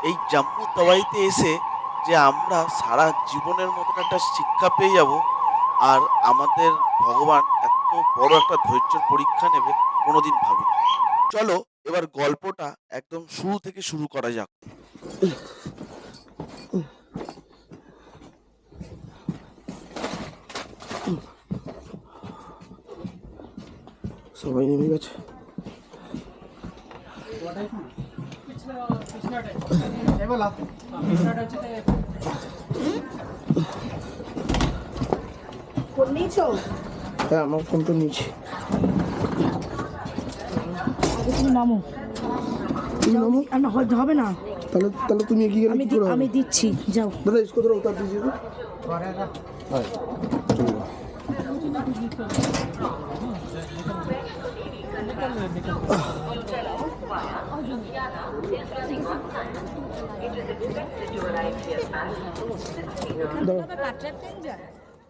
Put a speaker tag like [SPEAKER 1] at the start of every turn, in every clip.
[SPEAKER 1] এই জম্মু তাওয়াইতে এসে যে আমরা সারা জীবনের মতন একটা শিক্ষা পেয়ে যাব আর আমাদের ভগবান এত বড় একটা ধৈর্যের পরীক্ষা নেবে কোনোদিন ভাবিনি। চলো এবার গল্পটা একদম শুরু থেকে শুরু করা যাক।
[SPEAKER 2] সবাই নেমে গেছে। হ্যাঁ, আমার ফোন তো নিচ্ছি।
[SPEAKER 3] তুমি নামো,
[SPEAKER 2] তুমি নামো।
[SPEAKER 3] হবে না,
[SPEAKER 2] তাহলে তাহলে তুমি এগিয়ে গেলে কি করে হবে?
[SPEAKER 3] আমি দিচ্ছি, যাও।
[SPEAKER 2] দাদা इसको थोड़ा उतार दीजिए तो। हाय चलो।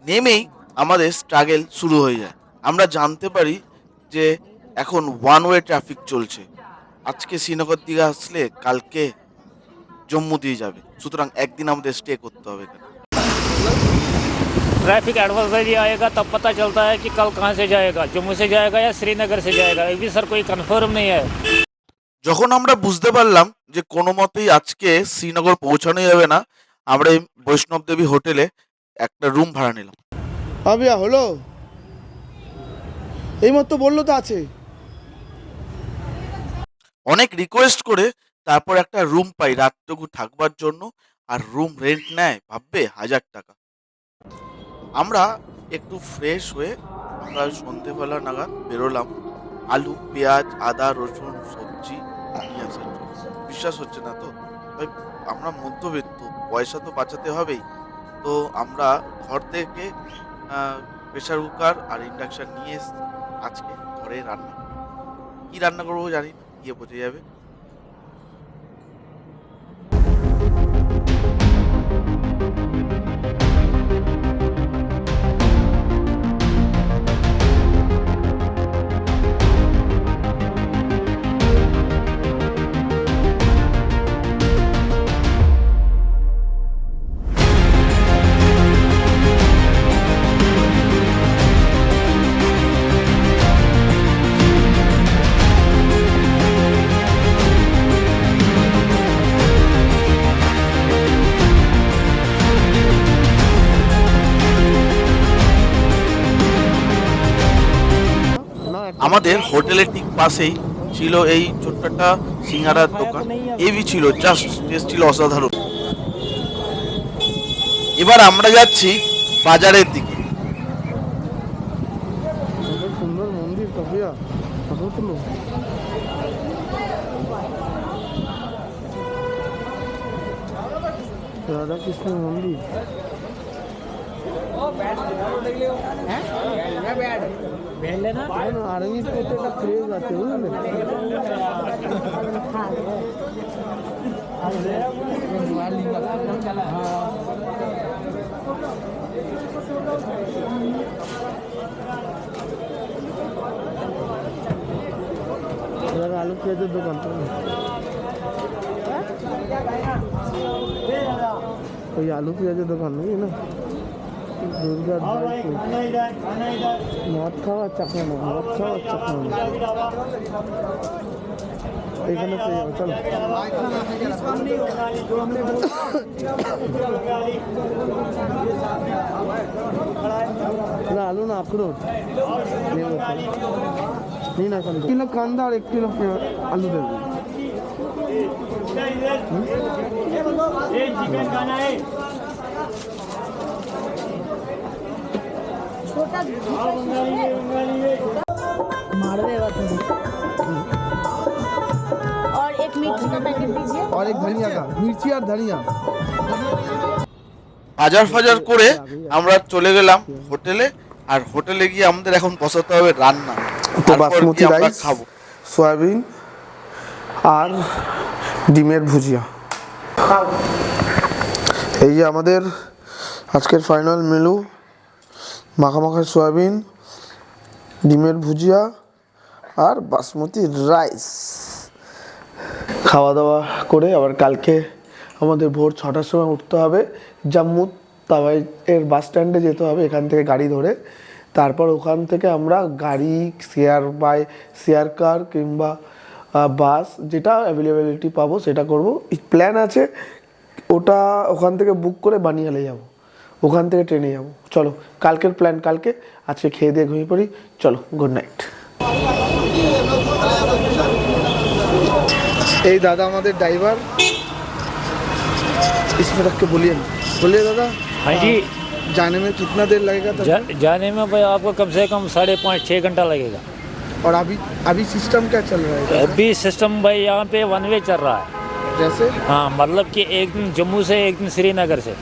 [SPEAKER 1] নেমেই আমাদের স্ট্রাগল শুরু হয়ে যায়। আমরা জানতে পারি যে এখন ওয়ান ওয়ে ট্রাফিক চলছে। আজকে শ্রীনগর দিকে আসলে কালকে জম্মু দিয়ে যাবে, সুতরাং একদিন আমাদের স্টে করতে হবে এখানে।
[SPEAKER 4] ट्रैफिक एडवाइजरी आएगा तब पता चलता है कि कल कहाँ से जाएगा, जम्मू से जाएगा या श्रीनगर से जाएगा। ये भी सर कोई कंफर्म नहीं है।
[SPEAKER 1] যখন আমরা বুঝতে পারলাম যে কোনো মতেই আজকে শ্রীনগর পৌঁছানো যাবে না, আমরা এই বৈষ্ণব দেবী হোটেলে একটা রুম ভাড়া নিলাম।
[SPEAKER 2] আবিয়া হলো, এইমাত্র বললো তো আছে।
[SPEAKER 1] অনেক রিকোয়েস্ট করে তারপর একটা রুম পাই রাতটুকু থাকবার জন্য। আর রুম রেন্ট নেয় ভাববে 1000 টাকা। আমরা একটু ফ্রেশ হয়ে আমরা সন্ধেবেলা নাগাদ বেরোলাম আলু পেঁয়াজ আদা রসুন সবজি নিয়ে আসার জন্য। বিশ্বাস হচ্ছে না তো ভাই, আমরা মধ্যবিত্ত, পয়সা তো বাঁচাতে হবেই। তো আমরা ঘর থেকে প্রেশার কুকার আর ইন্ডাকশন নিয়ে এসেছি। আজকে ঘরে রান্না করবো। কি রান্না করবো জানি না, গিয়ে বোঝা যাবে। আমাদের হোটেলের ঠিক পাশেই ছিল এই ছোট্ট একটা সিঙ্গারার দোকান। হেভি ছিল, জাস্ট টেস্ট ছিল অসাধারণ। এবার আমরা যাচ্ছি বাজারের দিকে।
[SPEAKER 2] কত সুন্দর মন্দির কাবিয়া, ফটো তুলো। রাধা কৃষ্ণ মন্দির। আর্মির প্রতি একটা ক্রেজ আছে, বুঝলেন? আলু পেঁয়াজের দোকান তো, ওই আলু পেঁয়াজের দোকান নাকি না? দুর্গা মদ খাওয়ার চাকমা না, মদ খাওয়ার চাকমা না, এখানে পেয়ে যাবো। চলো আলু না আখরোট নিন, এখন কিলো কান্দা আর 1 কিলো আলু দেবে।
[SPEAKER 3] मारवे और एक मिर्ची का पैकेट दीजिए
[SPEAKER 2] और एक धनिया का, मिर्ची और धनिया।
[SPEAKER 1] বাজার ফাজার করে আমরা চলে গেলাম হোটেলে। আর হোটেলে গিয়ে আমাদের এখন বসাতে হবে রান্না।
[SPEAKER 2] তো
[SPEAKER 1] তারপর
[SPEAKER 2] বাসমতি
[SPEAKER 1] গিয়ে আমরা
[SPEAKER 2] রাইস,
[SPEAKER 1] খাবো
[SPEAKER 2] সয়াবিন আর ডিমের ভুজিয়া। এই যে আমাদের আজকের ফাইনাল মেনু, মাখা মাখা সয়াবিন, ডিমের ভুজিয়া আর বাসমতি রাইস। খাওয়া দাওয়া করে আবার কালকে আমাদের ভোর 6টার সময় উঠতে হবে, জম্মু তাওয়াই এর বাস স্ট্যান্ডে যেতে হবে এখান থেকে গাড়ি ধরে। তারপর ওখান থেকে আমরা গাড়ি শেয়ার কার কিংবা বাস যেটা অ্যাভেলেবিলিটি পাবো সেটা করব। প্ল্যান আছে ওটা ওখান থেকে বুক করে বানিয়ালে যাব, ওখান থেকে ট্রেনে যাব। চলো কালকের প্ল্যান কালকে, আজকে খেয়ে দিয়ে ঘুমিয়ে পড়ি। চলো গুড নাইট। এই দাদা আমাদের ড্রাইভার, इसमें रख के बोलिए दादा।
[SPEAKER 4] हाँ जी।
[SPEAKER 2] जाने में कितना देर लगेगा तब?
[SPEAKER 4] जाने में भाई आपको कम से कम 5.5-6 घंटा लगेगा।
[SPEAKER 2] और अभी सिस्टम क्या चल रहा है?
[SPEAKER 4] अभी सिस्टम भाई यहाँ पे वन वे चल रहा है।
[SPEAKER 2] जैसे
[SPEAKER 4] हाँ मतलब कि एक दिन जम्मू से एक दिन श्रीनगर से।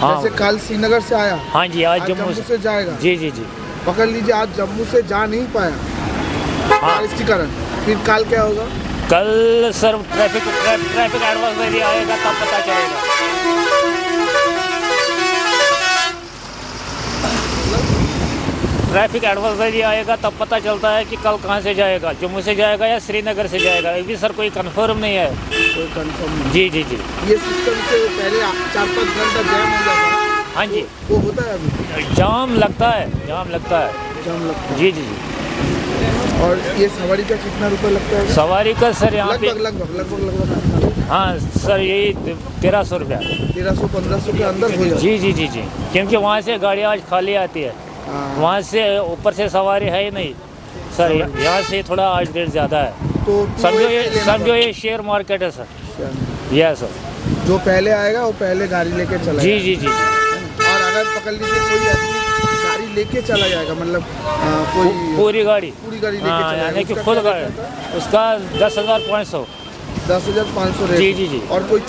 [SPEAKER 4] हाँ।
[SPEAKER 2] जैसे कल श्रीनगर से आया,
[SPEAKER 4] हाँ जी आज
[SPEAKER 2] जम्मू से जाएगा।
[SPEAKER 4] जी जी जी।
[SPEAKER 2] पकड़ लीजिए आज जम्मू से जा नहीं पाया बारिश के कारण, फिर कल क्या होगा?
[SPEAKER 4] कल सर ट्रैफिक एडवाइजरी आएगा तब पता चलेगा। ट्रैफिक एडवाइजरी आएगा तब पता चलता है कि कल कहाँ से जाएगा, जम्मू से जाएगा या श्रीनगर से जाएगा। अभी सर कोई कंफर्म नहीं है।
[SPEAKER 2] कोई कंफर्म नहीं।
[SPEAKER 4] जी जी जी।
[SPEAKER 2] ये सिस्टम से पहले 4-5 घंटा जैम हो जाता है।
[SPEAKER 4] हाँ जी
[SPEAKER 2] वो होता है अभी?
[SPEAKER 4] जाम लगता है।
[SPEAKER 2] जाम लगता है।
[SPEAKER 4] जी जी जी।
[SPEAKER 2] और ये सवारी का कितना रुपये लगता है?
[SPEAKER 4] सवारी का सर यहाँ पे
[SPEAKER 2] लगभग
[SPEAKER 4] हाँ सर यही 1300 रुपया।
[SPEAKER 2] 1300-1500 के अंदर हो जाता है।
[SPEAKER 4] जी जी जी जी, क्योंकि वहाँ से गाड़ी आज खाली आती है, वहाँ से ऊपर से सवारी है ही नहीं सर। यहाँ से थोड़ा आज रेट ज़्यादा है।
[SPEAKER 2] तो
[SPEAKER 4] समझो ये शेयर मार्केट है सर। Yes sir.
[SPEAKER 2] जो पहले आएगा वो पहले गाड़ी लेके चला
[SPEAKER 4] जी जी जी।
[SPEAKER 2] और अगर पकड़ लीजिए कोई आदमी गाड़ी लेके चला जाएगा, मतलब कोई
[SPEAKER 4] पूरी गाड़ी
[SPEAKER 2] लेके
[SPEAKER 4] हाँ,
[SPEAKER 2] चला
[SPEAKER 4] यानी कि
[SPEAKER 2] जाएगा,
[SPEAKER 4] फुल गाड़ी उसका 10,500।
[SPEAKER 2] 10,500 रेट।
[SPEAKER 4] जी जी जी।
[SPEAKER 2] और कोई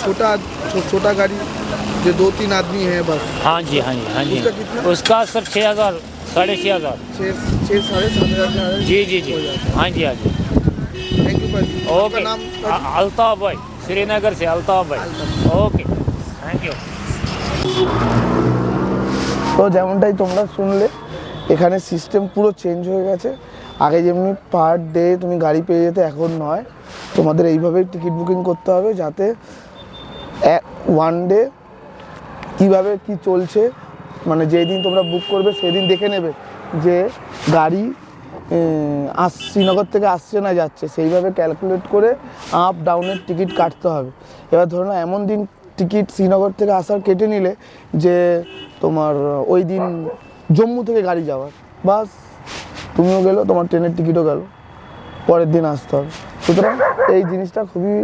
[SPEAKER 2] छोटा गाड़ी जो 2-3 आदमी है बस,
[SPEAKER 4] हाँ जी हाँ जी हाँ जी।
[SPEAKER 2] उसका कितना?
[SPEAKER 4] उसका सर 6,000 6,500।
[SPEAKER 2] 6-7,500।
[SPEAKER 4] जी जी जी हाँ जी हाँ जी।
[SPEAKER 2] थैंक यू भाई।
[SPEAKER 4] ओके
[SPEAKER 2] नाम
[SPEAKER 4] अल्ताफ भाई, श्रीनगर से अल्ताफ भाई। Okay thank you.
[SPEAKER 2] তো যেমনটাই তোমরা শুনলে এখানে সিস্টেম পুরো চেঞ্জ হয়ে গেছে। আগে যেমনি পার ডে তুমি গাড়ি পেয়ে যেতে, এখন নয়। তোমাদের এইভাবেই টিকিট বুকিং করতে হবে যাতে ওয়ান ডে কীভাবে কি চলছে, মানে যেই দিন তোমরা বুক করবে সেদিন দেখে নেবে যে গাড়ি শ্রীনগর থেকে আসছে না যাচ্ছে, সেইভাবে ক্যালকুলেট করে আপ ডাউনের টিকিট কাটতে হবে। এবার ধরো না এমন দিন টিকিট শ্রীনগর থেকে আসার কেটে নিলে যে তোমার ওই দিন জম্মু থেকে গাড়ি যাওয়ার, বাস তুমিও গেলো, তোমার ট্রেনের টিকিটও গেল, পরের দিন আসতে হবে। সুতরাং এই জিনিসটা খুবই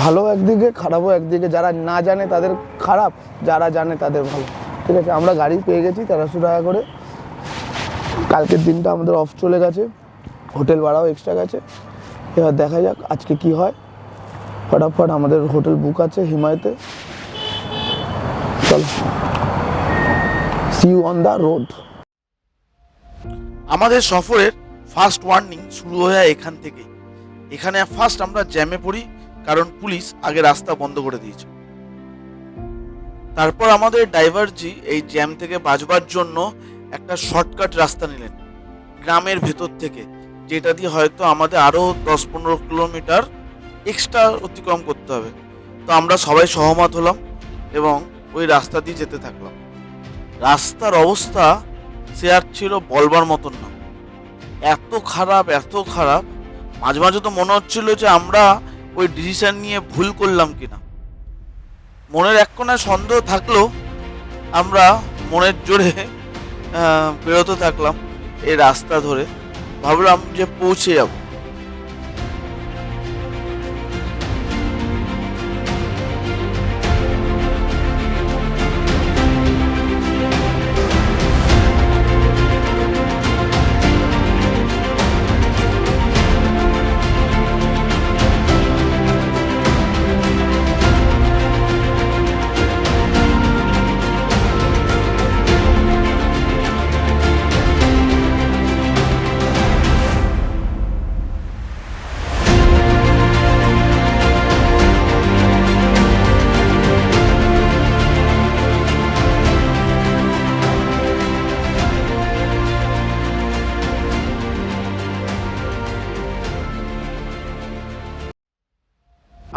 [SPEAKER 2] ভালো একদিকে, খারাপও একদিকে। যারা না জানে তাদের খারাপ, যারা জানে তাদের ভালো। ঠিক আছে, আমরা গাড়ি পেয়ে গেছি 1300 টাকা করে। কালকের দিনটা আমাদের অফ চলে গেছে, হোটেল ভাড়াও এক্সট্রা গেছে। এবার দেখা যাক আজকে কি হয়। ফটাফট আমাদের হোটেল বুক আছে হিমায়তে। চলো, see you on the road.
[SPEAKER 1] আমাদের সফরের ফার্স্ট ওয়ার্নিং শুরু হয় এখান থেকেই। এখানে ফার্স্ট আমরা জ্যামে পড়ি, কারণ পুলিশ আগে রাস্তা বন্ধ করে দিয়েছে। তারপর আমাদের ড্রাইভারজি এই জ্যাম থেকে বাঁচবার জন্য একটা শর্টকাট রাস্তা নিলেন গ্রামের ভেতর থেকে, যেটা দিয়ে হয়তো আমাদের আরও 10-15 কিলোমিটার এক্সট্রা অতিক্রম করতে হবে। তো আমরা সবাই সহমত হলাম এবং ওই রাস্তা দিয়ে যেতে থাকলাম। রাস্তার অবস্থা সে আর ছিল বলবার মতন না, এত খারাপ মাঝে মাঝে তো মনে হচ্ছিল যে আমরা ওই ডিসিশন নিয়ে ভুল করলাম কিনা। মনের এক কোণায় সন্দেহ থাকলেও আমরা মনের জোরে বেরোতে থাকলাম এই রাস্তা ধরে। ভাবলাম যে পৌঁছে যাব।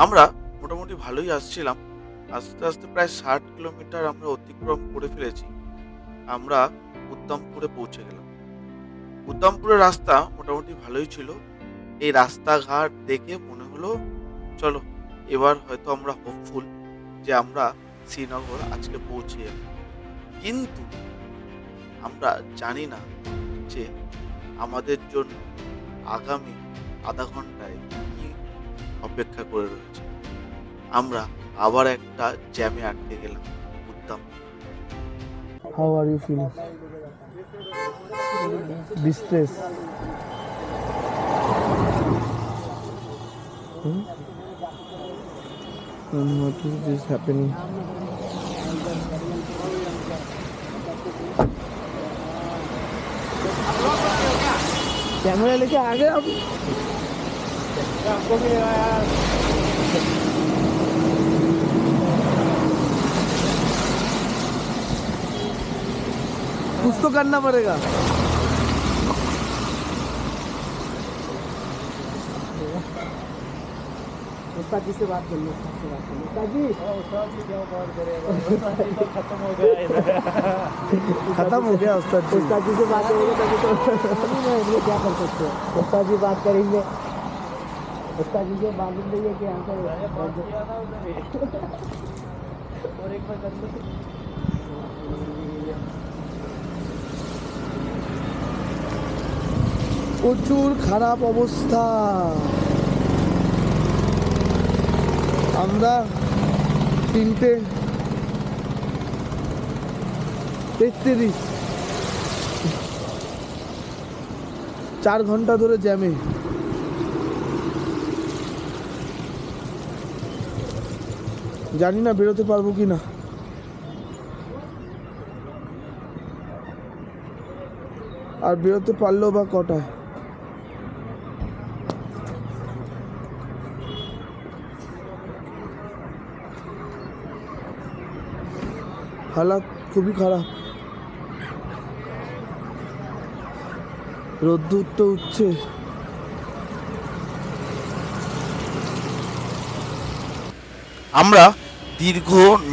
[SPEAKER 1] আমরা মোটামুটি ভালোই আসছিলাম, আস্তে আস্তে প্রায় 60 কিলোমিটার আমরা অতিক্রম করে ফেলেছি। আমরা উদ্দামপুরে পৌঁছে গেলাম। উদ্দামপুরের রাস্তা মোটামুটি ভালোই ছিল। এই রাস্তাঘাট দেখে মনে হলো চলো এবার হয়তো আমরা হোপফুল যে আমরা শ্রীনগর আজকে পৌঁছে যাব। কিন্তু আমরা জানি না যে আমাদের জন্য আগামী আধা ঘন্টায় কি অপেক্ষা করে রয়েছে। আমরা আবার একটা জ্যামে আটকে গেলাম উদ্দাম।
[SPEAKER 2] How are you feeling? Distress. And what is this happening? Camera लेके आ गए अब। कुछ तो करना पड़ेगा।
[SPEAKER 5] उस्ताद जी से बात कर लो, उस्ताद जी खत्म हो गया इधर।
[SPEAKER 2] खत्म हो गया उस्ताद जी।
[SPEAKER 5] उस्ताद जी से बात करेंगे तभी तो ये क्या कर सकते हैं। उस्ताद जी बात करेंगे, उस्ताद जी को मालूम नहीं है कि यहाँ पर और एक बार कर लो।
[SPEAKER 2] প্রচুর খারাপ অবস্থা। আমরা 3:33 4 ঘন্টা ধরে জ্যামে। জানি না বেরোতে পারবো কি না। আর বেরোতে পারলেও বা কটায়। হালাত খুবই খারাপ। রোদ্দুর তো উঠছে।
[SPEAKER 1] আমরা দীর্ঘ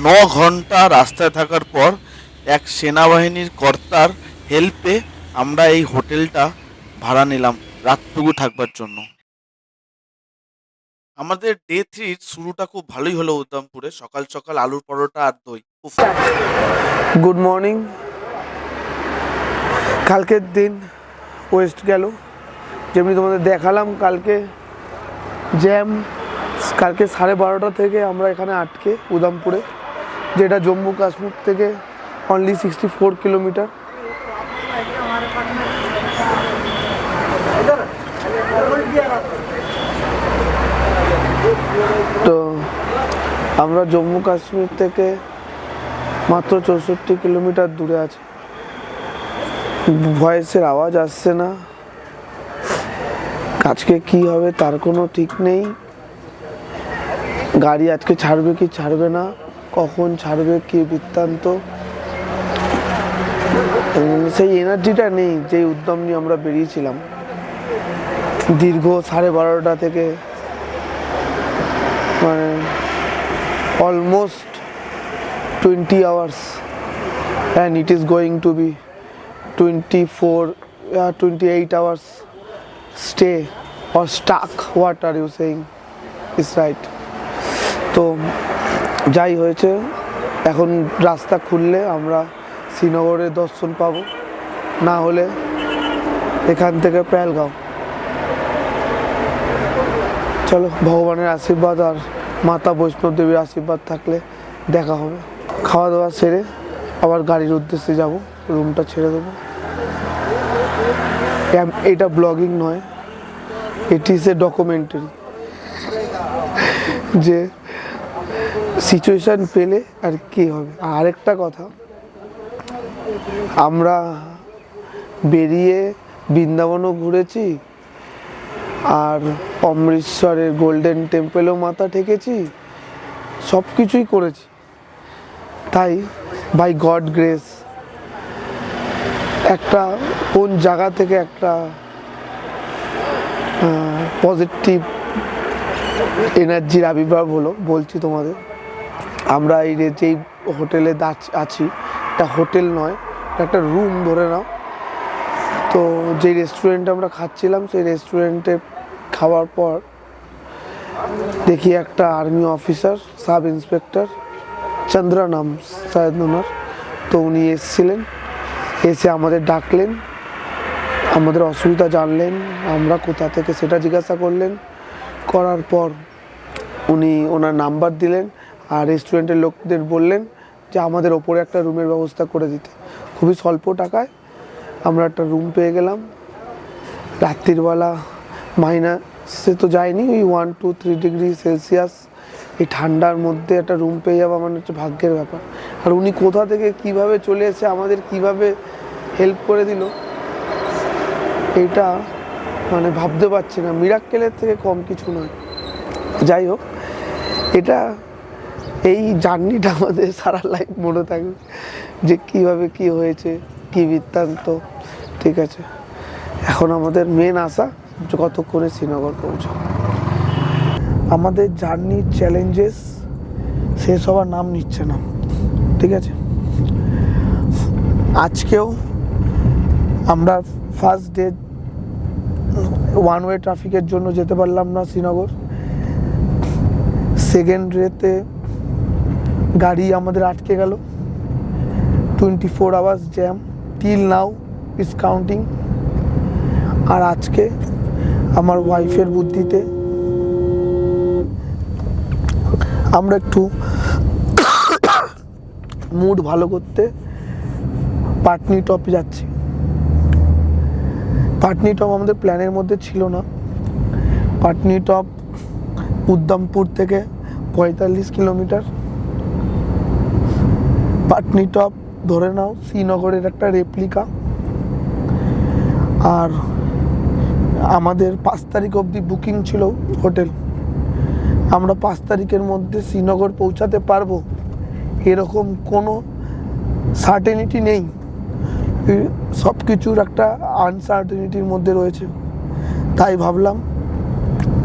[SPEAKER 1] 9 ঘন্টা রাস্তায় থাকার পর এক সেনাবাহিনীর কর্তার হেল্পে আমরা এই হোটেলটা ভাড়া নিলাম রাতটুকু থাকবার জন্য। আমাদের ডে 3 শুরুটা খুব ভালোই হলো উদ্দামপুরে। সকাল সকাল আলুর পরোটা আর দই। উফ,
[SPEAKER 2] গুড মর্নিং। কালকের দিন ওয়েস্ট গেল, যেমনি তোমাদের দেখালাম। কালকে জ্যাম। কালকে 12:30 থেকে আমরা এখানে আটকে উদ্দামপুরে, যেটা জম্মু কাশ্মীর থেকে অনলি 64 কিলোমিটার। তো আমরা জম্মু কাশ্মীর থেকে মাত্র 64 কিলোমিটার দূরে আছে। ভয়েসের আওয়াজ আসছে না। আজকে কি হবে তার কোনো ঠিক নেই। গাড়ি আজকে ছাড়বে কি ছাড়বে না, কখন ছাড়বে কি বৃত্তান্ত, সেই এনার্জিটা নেই যেই উদ্যম নিয়ে আমরা বেরিয়েছিলাম। দীর্ঘ 12:30 থেকে মানে almost 20 hours and it is going to be 28 hours stay or stuck. What are you saying is right. তো যাই হয়েছে, এখন রাস্তা খুললে আমরা শ্রীনগরের দর্শন পাবো, না হলে এখান থেকে পেহেলগাঁও। চলো, ভগবানের আশীর্বাদ আর মাতা বৈষ্ণব দেবীর আশীর্বাদ থাকলে দেখা হবে। খাওয়া দাওয়া সেরে আবার গাড়ির উদ্দেশ্যে যাব, রুমটা ছেড়ে দেবো। এটা ব্লগিং নয়, ইট ইজ এ ডকুমেন্টারি। যে সিচুয়েশন পেলে আর কি হবে। আরেকটা কথা, আমরা বেরিয়ে বৃন্দাবনও ঘুরেছি, আর অমৃতসরের গোল্ডেন টেম্পেলও মাথা ঠেকেছি, সব কিছুই করেছি। তাই বাই গড গ্রেস একটা কোন জায়গা থেকে একটা পজিটিভ এনার্জির আবির্ভাব হলো, বলছি তোমাদের। আমরা এই যেই হোটেলে আছি, এটা হোটেল নয়, এটা একটা রুম ধরে নাও। তো যেই রেস্টুরেন্টে আমরা খাচ্ছিলাম, সেই রেস্টুরেন্টে খাওয়ার পর দেখি একটা army officer, sub inspector Chandra নাম শায়দ ওনার, তো উনি এসেছিলেন, এসে আমাদের ডাকলেন, আমাদের অসুবিধা জানলেন, আমরা কোথা থেকে সেটা জিজ্ঞাসা করলেন। করার পর উনি ওনার নাম্বার দিলেন আর রেস্টুরেন্টের লোকদের বললেন যে আমাদের ওপরে একটা রুমের ব্যবস্থা করে দিতে। খুবই স্বল্প টাকায় আমরা একটা রুম পেয়ে গেলাম। রাত্রিবেলা মাইনাসে তো যায়নি, ওই 1 to 3 ডিগ্রি সেলসিয়াস এই ঠান্ডার মধ্যে একটা রুম পেয়ে যাওয়া মানে হচ্ছে ভাগ্যের ব্যাপার। আর উনি কোথা থেকে কিভাবে চলে এসে আমাদের কিভাবে হেল্প করে দিল, এইটা মানে ভাবতে পারছি না, মিরাক্কেলের থেকে কম কিছু নয়। যাই হোক, এটা এই জার্নিটা আমাদের সারা লাইফ মনে থাকবে, যে কীভাবে কি হয়েছে, কী বৃত্তান্ত। ঠিক আছে, এখন আমাদের মেন আশা কতক্ষণে শ্রীনগর পৌঁছা। আমাদের জার্নির চ্যালেঞ্জেস শেষ হওয়ার নাম নিচ্ছে না। ঠিক আছে, আজকেও আমরা ফার্স্ট ডে ওয়ান ওয়ে ট্রাফিকের জন্য যেতে পারলাম না শ্রীনগর। সেকেন্ড ডেতে গাড়ি আমাদের আটকে গেল, 24 hours jam, till now is counting. আর আজকে আমার ওয়াইফের বুদ্ধিতে আমরা একটু মুড ভালো করতে পাটনি টপ যাচ্ছি। পাটনি টপ আমাদের প্ল্যানের মধ্যে ছিল না। পাটনি টপ উদ্দামপুর থেকে 45 কিলোমিটার। পাটনি টপ ধরে নাও শ্রীনগরের একটা রেপ্লিকা। আর আমাদের 5 তারিখ অবধি বুকিং ছিল হোটেল। আমরা 5 তারিখের মধ্যে শ্রীনগর পৌঁছাতে পারবো এরকম কোনো সার্টেনিটি নেই। সব কিছুর একটা আনসার্টেনিটির মধ্যে রয়েছে। তাই ভাবলাম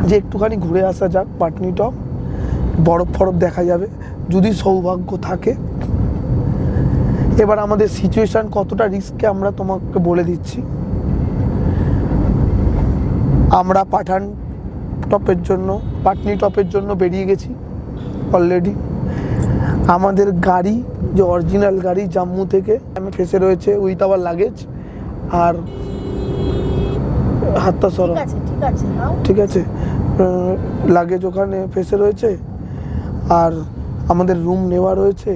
[SPEAKER 2] যে একটুখানি ঘুরে আসা যাক পাটনি টপ, বরফ ফরফ দেখা যাবে যদি সৌভাগ্য থাকে। এবার আমাদের সিচুয়েশান কতটা রিস্কে আমরা তোমাকে বলে দিচ্ছি। আমরা পাটনি টপের জন্য বেরিয়ে গেছি অলরেডি। আমাদের গাড়ি যে অরিজিনাল গাড়ি জম্মু থেকে আমি ফেসে রয়েছে উইথ আওয়ার লাগেজ। আর হাতটা সরো, ঠিক আছে, লাগেজ ওখানে ফেসে রয়েছে। আর আমাদের রুম নেওয়া রয়েছে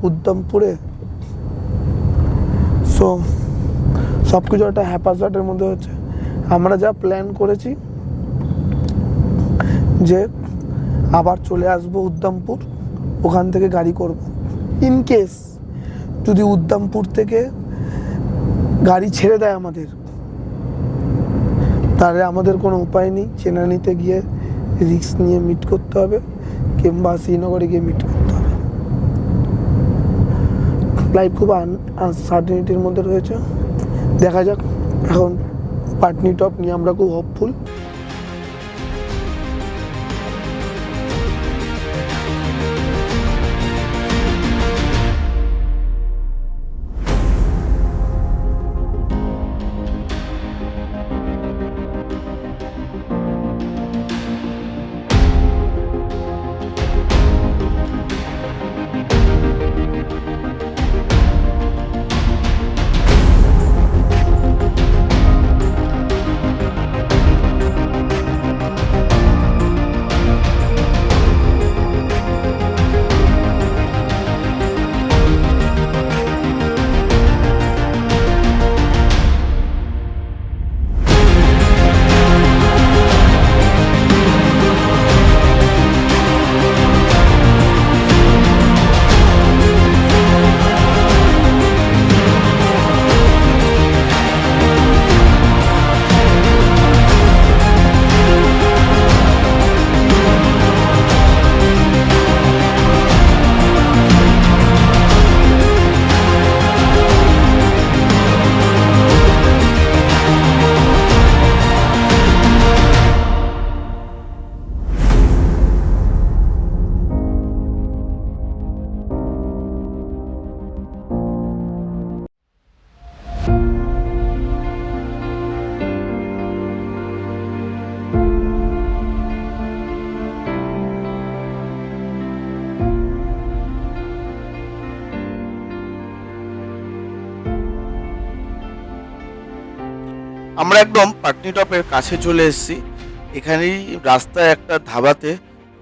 [SPEAKER 2] উদ্দামপুরে। সো সব কিছু একটা হ্যাপাজার্টের মধ্যে হচ্ছে। আমরা যা প্ল্যান করেছি যে আবার চলে আসবো উদ্দামপুর, ওখান থেকে গাড়ি করব। ইন কেস যদি উদ্দামপুর থেকে গাড়ি ছেড়ে দেয় আমাদের, তাহলে আমাদের কোনো উপায় নেই, চেনানিতে গিয়ে রিস্ক নিয়ে মিট করতে হবে কিংবা শ্রীনগরে গিয়ে মিট করতে হবে। লাইফ খুব আনসার্টেনিটির মধ্যে রয়েছে। দেখা যাক। এখন পাটনি টপ নিয়ে আমরা খুব হোপফুল।
[SPEAKER 1] আমরা একদম পাটনিটপের কাছে চলে এসেছি। এখানেই রাস্তায় একটা ধাবাতে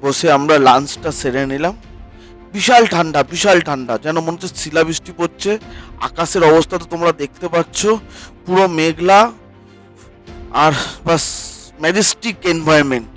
[SPEAKER 1] বসে আমরা লাঞ্চটা সেরে নিলাম। বিশাল ঠান্ডা, বিশাল ঠান্ডা, যেন মনে হচ্ছে শিলাবৃষ্টি পড়ছে। আকাশের অবস্থা তো তোমরা দেখতে পাচ্ছ, পুরো মেঘলা, আর বাস ম্যাজেস্টিক এনভায়রনমেন্ট।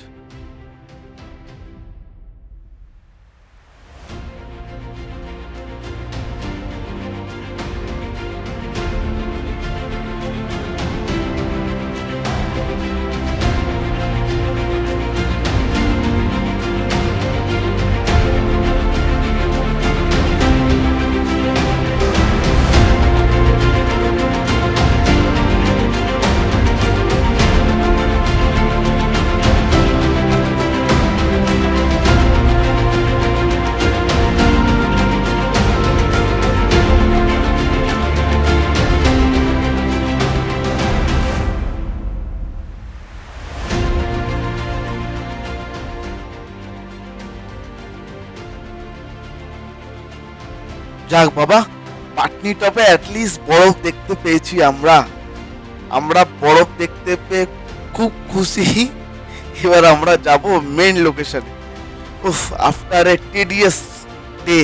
[SPEAKER 1] যাক বাবা, পাটনিটপে অ্যাটলিস্ট বরফ দেখতে পেয়েছি আমরা। আমরা বরফ দেখতে পেয়ে খুব খুশি। এবার আমরা যাব মেইন লোকেশনে। উফ, আফটার এ টিডিয়াস ডে।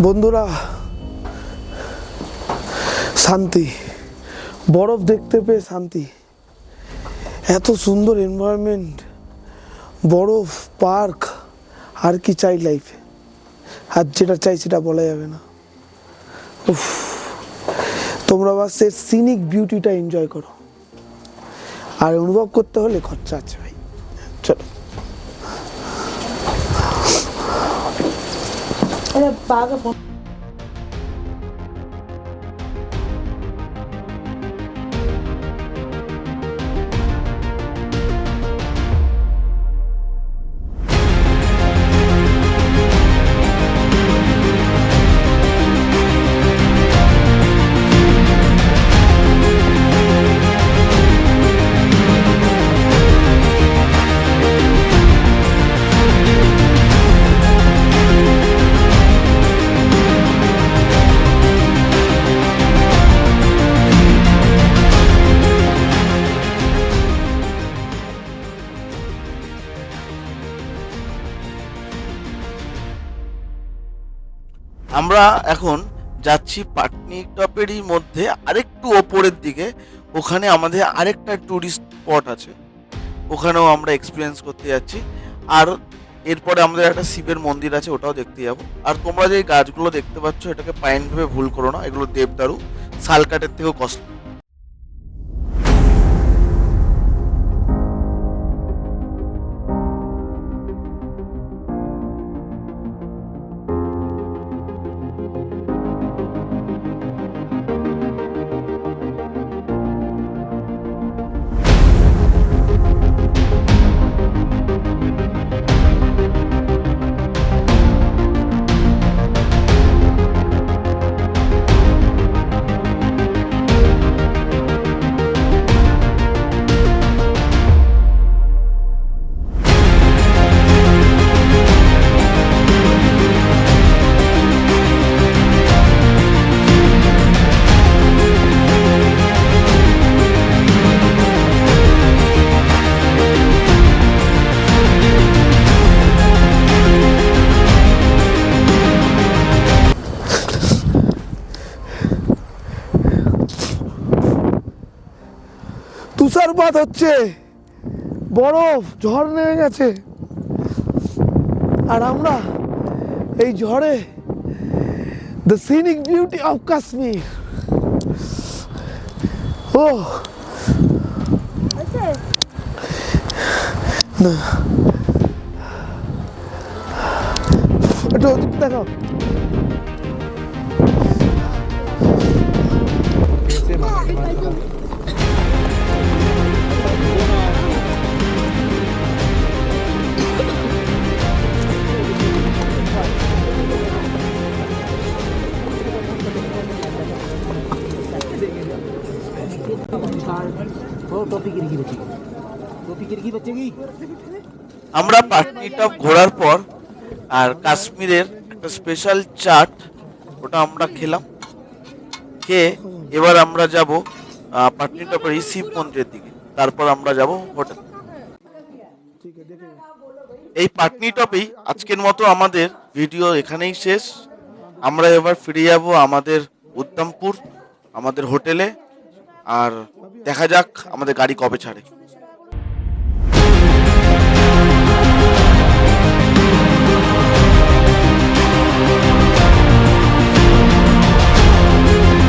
[SPEAKER 2] বন্ধুরা, শান্তি, বরফ দেখতে পেয়ে শান্তি, এত সুন্দর এনভায়রনমেন্ট, বরফ, পার্ক, আর কি চাই লাইফে। আর যেটা চাই সেটা বলা যাবে না। উফ, তোমরা বাস এর সিনিক বিউটিটা এনজয় করো, আর অনুভব করতে হলে খরচা আছে ভাই। চলো।
[SPEAKER 3] బాగా
[SPEAKER 1] আমরা এখন যাচ্ছি পাটনি টপেরই মধ্যে আরেকটু ওপরের দিকে, ওখানে আমাদের আরেকটা ট্যুরিস্ট স্পট আছে, ওখানেও আমরা এক্সপিরিয়েন্স করতে যাচ্ছি। আর এরপরে আমাদের একটা শিবের মন্দির আছে, ওটাও দেখতে যাবো। আর তোমরা যে গাছগুলো দেখতে পাচ্ছ, এটাকে পাইন ভেবে ভুল করো না, এগুলো দেবদারু, শালকাঠের থেকেও কষ্ট।
[SPEAKER 2] তুষারপাত হচ্ছে, বরফ, ঝড় নেমে গেছে, আর আমরা এই ঝড়ে the scenic beauty of Kashmir. ও না, একটু ওদিক দেখাও।
[SPEAKER 5] टोपी गिर गई बच्ची की, टोपी गिर गई बच्चे की।
[SPEAKER 1] আমরা পাটনি টপ ঘোরার পর আর কাশ্মীরের একটা স্পেশাল চাট, ওটা আমরা খেলাম। খেয়ে এবার আমরা যাব পাটনি টপের এই শিব মন্দিরের দিকে, তারপর আমরা যাব হোটেল। এই পাটনি টপেই আজকের মতো আমাদের ভিডিও এখানেই শেষ। আমরা এবার ফিরে যাব আমাদের উদ্দামপুর, আমাদের হোটেলে। আর দেখা যাক আমাদের গাড়ি কবে ছাড়ে।